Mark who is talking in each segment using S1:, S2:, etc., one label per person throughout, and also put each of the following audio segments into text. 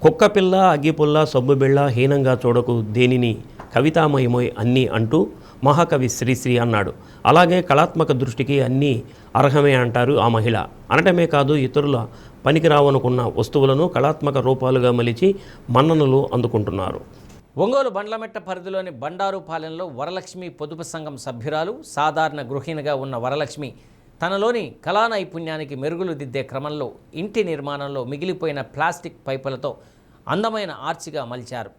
S1: కుక్కపిల్ల అగ్గిపుల్ల సబ్బుబిళ్ళ హీనంగా చూడకు దేనిని కవితామయమోయ్ అన్నీ అంటూ మహాకవి శ్రీశ్రీ అన్నాడు. అలాగే కళాత్మక దృష్టికి అన్నీ అర్హమే అంటారు ఆ మహిళ. అనటమే కాదు, ఇతరుల పనికిరావనుకున్న వస్తువులను కళాత్మక రూపాలుగా మలిచి మన్ననలు అందుకుంటున్నారు.
S2: ఒంగోలు బండ్లమెట్ట పరిధిలోని బండారుపాలెంలో వరలక్ష్మి పొదుపు సంఘం సభ్యురాలు, సాధారణ గృహిణిగా ఉన్న వరలక్ష్మి తనలోని కళా నైపుణ్యానికి మెరుగులు దిద్దే క్రమంలో ఇంటి నిర్మాణంలో మిగిలిపోయిన ప్లాస్టిక్ పైపులతో అందమైన ఆర్చిగా మలిచారు.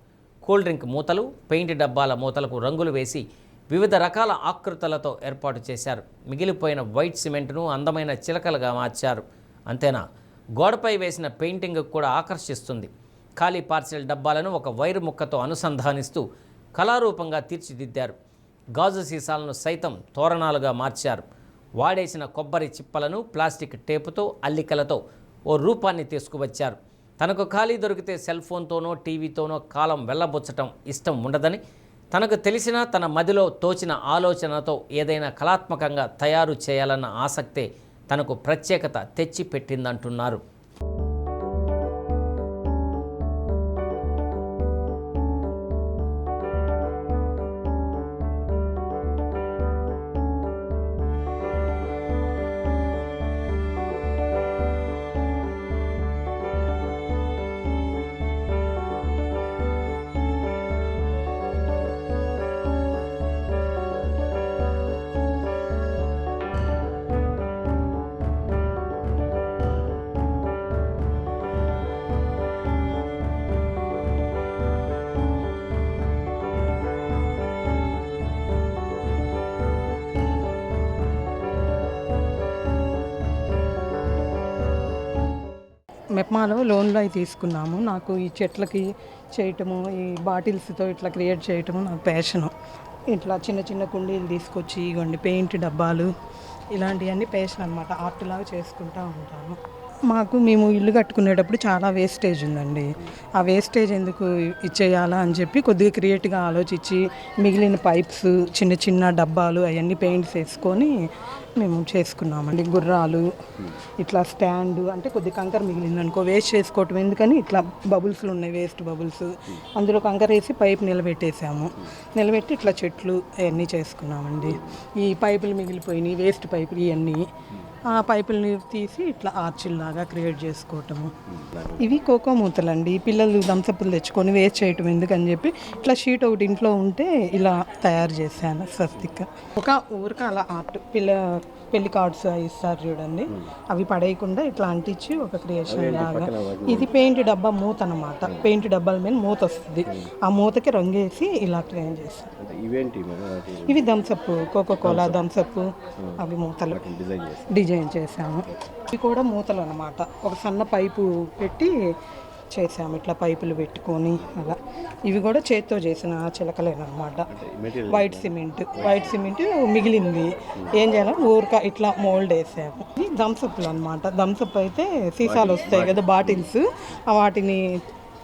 S2: కూల్ డ్రింక్ మూతలు, పెయింట్ డబ్బాల మూతలకు రంగులు వేసి వివిధ రకాల ఆకృతులతో ఏర్పాటు చేశారు. మిగిలిపోయిన వైట్ సిమెంట్ను అందమైన చిలకలుగా మార్చారు. అంతేనా, గోడపై వేసిన పెయింటింగ్ కూడా ఆకర్షిస్తుంది. ఖాళీ పార్సెల్ డబ్బాలను ఒక వైరు ముక్కతో అనుసంధానిస్తూ కళారూపంగా తీర్చిదిద్దారు. గాజు సీసాలను సైతం తోరణాలుగా మార్చారు. వాడేసిన కొబ్బరి చిప్పలను ప్లాస్టిక్ టేపుతో, అల్లికలతో ఓ రూపాన్ని తీసుకువచ్చారు. తనకు ఖాళీ దొరికితే సెల్ ఫోన్తోనో టీవీతోనో కాలం వెళ్ళబుచ్చటం ఇష్టం ఉండదని, తనకు తెలిసిన తన మదిలో తోచిన ఆలోచనతో ఏదైనా కళాత్మకంగా తయారు చేయాలన్న ఆసక్తే తనకు ప్రత్యేకత తెచ్చిపెట్టిందంటున్నారు.
S3: మెప్మాలో లోన్లో అవి తీసుకున్నాము. నాకు ఈ చెట్లకి చేయటము, ఈ బాటిల్స్తో ఇట్లా క్రియేట్ చేయటము నాకు ప్యాషను. ఇట్లా చిన్న చిన్న కుండీలు తీసుకొచ్చి ఇవ్వండి, పెయింట్ డబ్బాలు ఇలాంటివన్నీ ప్యాషన్ అనమాట. ఆర్ట్ లాగా చేసుకుంటూ ఉంటాను. మేము ఇల్లు కట్టుకునేటప్పుడు చాలా వేస్టేజ్ ఉందండి. ఆ వేస్టేజ్ ఎందుకు ఇచ్చేయాలా అని చెప్పి కొద్దిగా క్రియేటివ్గా ఆలోచించి మిగిలిన పైప్స్, చిన్న చిన్న డబ్బాలు అవన్నీ పెయింట్స్ వేసుకొని మేము చేసుకున్నామండి. గుర్రాలు, ఇట్లా స్టాండ్, అంటే కొద్దిగా కంకర మిగిలింది అనుకో వేస్ట్ చేసుకోవటం ఎందుకని ఇట్లా బబుల్స్లు ఉన్నాయి, వేస్ట్ బబుల్స్, అందులో కంకర వేసి పైప్ నిలబెట్టేసాము. నిలబెట్టి ఇట్లా చెట్లు అవన్నీ చేసుకున్నామండి. ఈ పైపులు మిగిలిపోయినాయి, వేస్ట్ పైపులు ఇవన్నీ, ఆ పైపుల్ని తీసి ఇట్లా ఆర్చిల్లాగా క్రియేట్ చేసుకోవటము. ఇవి కోకో మూతలండి. పిల్లలు దంసప్పులు తెచ్చుకొని వేస్ట్ చేయటం ఎందుకని చెప్పి ఇట్లా షీట్ ఒకటి ఇంట్లో ఉంటే ఇలా తయారు చేశాను స్వస్తిక్. ఒక ఊరిక అలా ఆర్ట్ పెళ్లి కార్డ్స్ ఇస్తారు చూడండి, అవి పడేయకుండా ఇట్లా అంటించి ఒక క్రియేషన్ లాగా. ఇది పెయింట్ డబ్బా మూత అనమాట. పెయింట్ డబ్బాల మీద మూత వస్తుంది, ఆ మూతకి రంగేసి ఇలా క్రియేట్ చేస్తాం. ఇవి థమ్సప్, కోకో కోలా థమ్సప్, అవి మూతలు డిజైన్ చేసాము. ఇవి కూడా మూతలు అనమాట. ఒక సన్న పైపు పెట్టి చేసాము, ఇట్లా పైపులు పెట్టుకొని అలా. ఇవి కూడా చేత్తో చేసిన చిలకలేనమాట. వైట్ సిమెంట్ మిగిలింది, ఏం చేయాలి ఊరిక ఇట్లా మోల్డ్ వేసాము. ఇది థమ్సప్లు అనమాట. థమ్సప్ అయితే సీసాలు వస్తాయి కదా, బాటిల్స్, వాటిని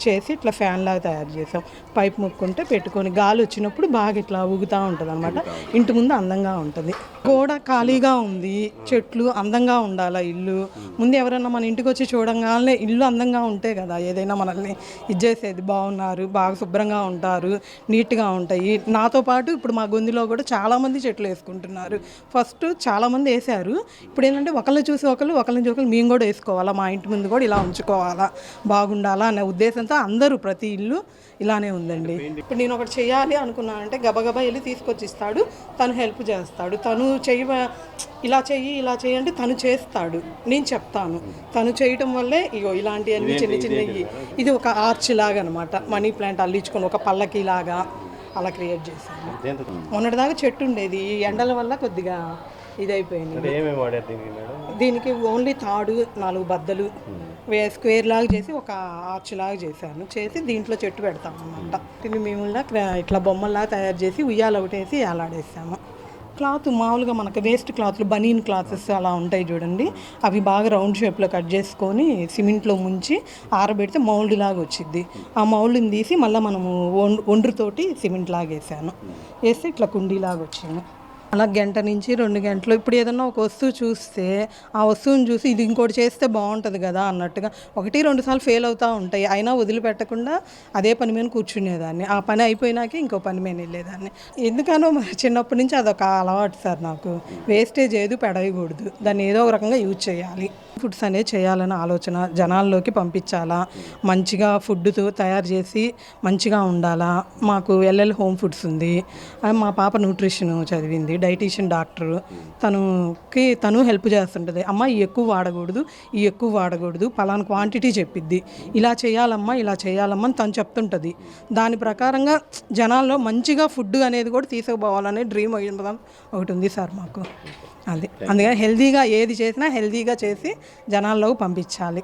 S3: చేసి ఇట్లా ఫ్యాన్ లాగా తయారు చేసాం. పైప్ ముక్కుంటే పెట్టుకొని గాలి వచ్చినప్పుడు బాగా ఇట్లా ఊగుతూ ఉంటుంది అనమాట. ఇంటి ముందు అందంగా ఉంటుంది. గోడ ఖాళీగా ఉంది, చెట్లు అందంగా ఉండాలి. ఇల్లు ముందు ఎవరైనా మన ఇంటికి వచ్చి చూడంగానే ఇల్లు అందంగా ఉంటే కదా ఏదైనా మనల్ని ఇచ్చేసేది. బాగున్నారు, బాగా శుభ్రంగా ఉంటారు, నీట్గా ఉంటాయి. నాతో పాటు ఇప్పుడు మా గొంతులో కూడా చాలామంది చెట్లు వేసుకుంటున్నారు. ఫస్ట్ చాలామంది వేశారు, ఇప్పుడు ఏంటంటే ఒకళ్ళని చూసి ఒకళ్ళని చూసి మేము కూడా వేసుకోవాలా, మా ఇంటి ముందు కూడా ఇలా ఉంచుకోవాలా, బాగుండాలా అనే ఉద్దేశంతో అందరూ ప్రతి ఇల్లు ఇలానే ఉందండి. ఇప్పుడు నేను ఒకటి చేయాలి అనుకున్నానంటే గబగబా వెళ్ళి తీసుకొచ్చి ఇస్తాడు, తను హెల్ప్ చేస్తాడు. తను ఇలా చెయ్యి అంటే తను చేస్తాడు, నేను చెప్తాను. తను చేయటం వల్లే ఇగో ఇలాంటివన్నీ చిన్న చిన్నవి. ఇది ఒక ఆర్చ్ లాగా అనమాట. మనీ ప్లాంట్ అల్లించుకొని ఒక పల్లకి లాగా అలా క్రియేట్ చేశాను. మొన్నటిదాకా చెట్టు ఉండేది, ఈ ఎండల వల్ల కొద్దిగా ఇదైపోయింది. దీనికి ఓన్లీ తాడు, 4 బద్దలు స్క్వేర్ లాగా చేసి ఒక ఆర్చ్ లాగా చేశాను. చేసి దీంట్లో చెట్టు పెడతాం అన్నమాట. ఇది మేము ఇట్లా బొమ్మల్లాగా తయారు చేసి ఉయ్యాల ఒకటేసి ఏలాడేసాము. క్లాత్ మామూలుగా మనకు వేస్ట్ క్లాత్లు, బనీన్ క్లాత్స్ అలా ఉంటాయి చూడండి, అవి బాగా రౌండ్ షేప్లో కట్ చేసుకొని సిమెంట్లో ముంచి ఆరబెడితే మౌల్డ్ లాగా వచ్చింది. ఆ మౌల్డ్ని తీసి మళ్ళీ మనము ఒండ్రుతోటి సిమెంట్ లాగా వేసాను. వేస్తే ఇట్లా కుండీలాగా వచ్చింది. అలా గంట నుంచి 2 గంటలు ఇప్పుడు ఏదన్నా ఒక వస్తువు చూస్తే ఆ వస్తువుని చూసి ఇది ఇంకోటి చేస్తే బాగుంటుంది కదా అన్నట్టుగా 1-2 సార్లు ఫెయిల్ అవుతూ ఉంటాయి, అయినా వదిలిపెట్టకుండా అదే పని మీద కూర్చునేదాన్ని. ఆ పని అయిపోయినాకే ఇంకో పని మీద వెళ్ళేదాన్ని. ఎందుకనో మరి చిన్నప్పటి నుంచి అదొక అలవాటు సార్ నాకు. వేస్టేజ్ ఏది పెడవేయకూడదు, దాన్ని ఏదో ఒక రకంగా యూజ్ చేయాలి. ఫుడ్స్ అనేది చేయాలన్న ఆలోచన, జనాల్లోకి పంపించాలా, మంచిగా ఫుడ్తో తయారు చేసి మంచిగా ఉండాలా. మాకు ఎల్ఎల్ హోమ్ ఫుడ్స్ ఉంది, మా పాప న్యూట్రిషన్ చదివింది, డైటీషియన్ డాక్టర్, తను హెల్ప్ చేస్తుంటుంది. అమ్మ ఈ ఎక్కువ వాడకూడదు, పలానా క్వాంటిటీ చెప్పిద్ది, ఇలా చేయాలమ్మా అని తను చెప్తుంటుంది. దాని ప్రకారంగా జనాల్లో మంచిగా ఫుడ్ అనేది కూడా తీసుకుపోవాలనే డ్రీమ్ ఒకటి ఉంది సార్ మాకు. అది అందుకని హెల్తీగా ఏది చేసినా హెల్తీగా చేసి జనాల్లోకి పంపించాలి.